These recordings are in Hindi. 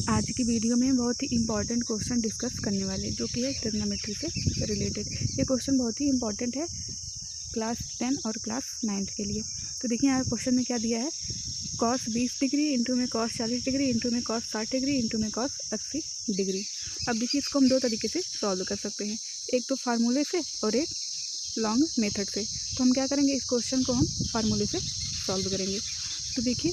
आज की वीडियो में बहुत ही इम्पॉर्टेंट क्वेश्चन डिस्कस करने वाले जो कि है ट्रिग्नोमेट्री से रिलेटेड। ये क्वेश्चन बहुत ही इम्पॉर्टेंट है क्लास 10 और क्लास 9 के लिए। तो देखिए यहाँ क्वेश्चन में क्या दिया है, कॉस 20 डिग्री इंटू में कॉस 40 डिग्री इंटू में कॉस 60 डिग्री इंटू में कॉस 80 डिग्री। अब देखिए इसको हम दो तरीके से सॉल्व कर सकते हैं, एक तो फार्मूले से और एक लॉन्ग मेथड से। तो हम क्या करेंगे, इस क्वेश्चन को हम फार्मूले से सॉल्व करेंगे। तो देखिए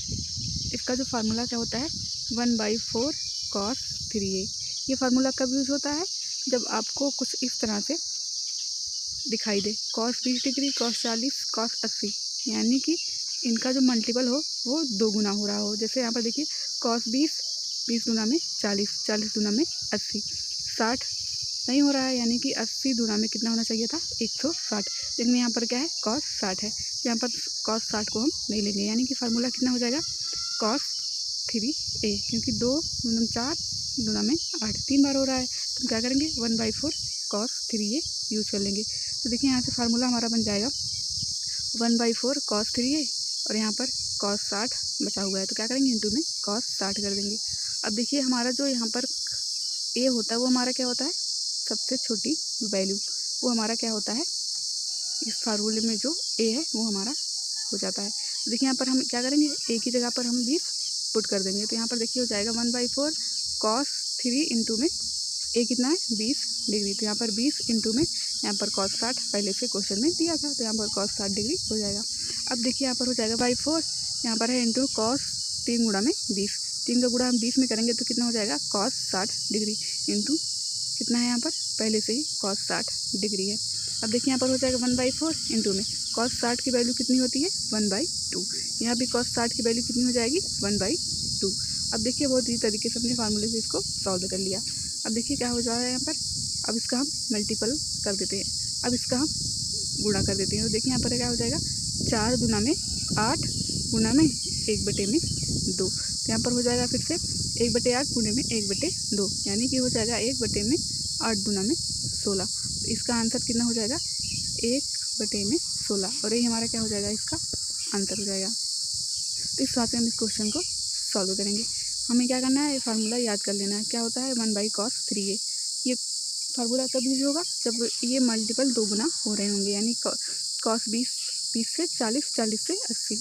इसका जो फार्मूला क्या होता है, 1/4 cos 3a। ये फार्मूला कब यूज़ होता है, जब आपको कुछ इस तरह से दिखाई दे, cos 20 डिग्री, cos 40, cos 80, यानी कि इनका जो मल्टीपल हो वो 2 गुना हो रहा हो। जैसे यहाँ पर देखिए cos 20, 20 गुना में 40, 40 गुना में 80, 60 नहीं हो रहा है, यानी कि 80 गुना में कितना होना चाहिए था, 160। लेकिन यहाँ पर क्या है, cos 60 है, तो यहाँ पर cos 60 को हम नहीं लेंगे, यानी कि फार्मूला कितना हो जाएगा, cos 3a, क्योंकि 2 गुना 4 गुना में 8, 3 बार हो रहा है, तो हम क्या करेंगे 1/4 cos 3a यूज़ कर लेंगे। तो देखिए यहाँ से फार्मूला हमारा बन जाएगा 1/4 cos 3a, और यहाँ पर cos 60 बचा हुआ है, तो क्या करेंगे इंटू में cos 60 कर देंगे। अब देखिए हमारा जो यहाँ पर a होता है वो हमारा क्या होता है, सबसे छोटी वैल्यू, वो हमारा क्या होता है, इस फार्मूले में जो a है वो हमारा हो जाता है। तो देखिए यहाँ पर हम क्या करेंगे, a की जगह पर हम 20 पुट कर देंगे, तो यहाँ पर देखिए हो जाएगा 1/4 cos 3 इंटू में a कितना है 20 डिग्री, तो यहाँ पर 20 इंटू में यहाँ पर cos 60 पहले से क्वेश्चन में दिया था, तो यहाँ पर cos 60 डिग्री हो जाएगा। अब देखिए यहाँ पर हो जाएगा बाई 4, यहाँ पर है इंटू cos 3 गुणा में 20, 3 का गुणा हम 20 में करेंगे तो कितना हो जाएगा cos 60 डिग्री इंटू कितना है, यहाँ पर पहले से ही cos 60 डिग्री है। अब देखिए यहाँ पर हो जाएगा 1/4 इंटू में cos 60 की वैल्यू कितनी होती है 1/2, यहाँ भी cos 60 की वैल्यू कितनी हो जाएगी 1/2। अब देखिए बहुत ही तरीके से अपने फार्मूले से इसको सॉल्व कर लिया। अब देखिए क्या हो जा रहा है यहाँ पर, अब इसका हम मल्टीपल कर देते हैं, अब इसका हम गुणा कर देते हैं, तो देखिए यहाँ पर क्या हो जाएगा 4 गुना में 8 गुना में 1/2, तो यहाँ पर हो जाएगा फिर से 1/8 गुणे में 1/2, यानी कि हो जाएगा 1/8 गुना में 16। तो इसका आंसर कितना हो जाएगा 1/16, और यही हमारा क्या हो जाएगा, इसका आंसर हो जाएगा। तो इस बात से हम इस क्वेश्चन को सॉल्व करेंगे। हमें क्या करना है, फार्मूला याद कर लेना है, क्या होता है 1/cos 3a। ये फार्मूला कब यूज होगा, जब ये मल्टीपल 2 गुना हो रहे होंगे, यानी cos 20 से 40, 40 से 80।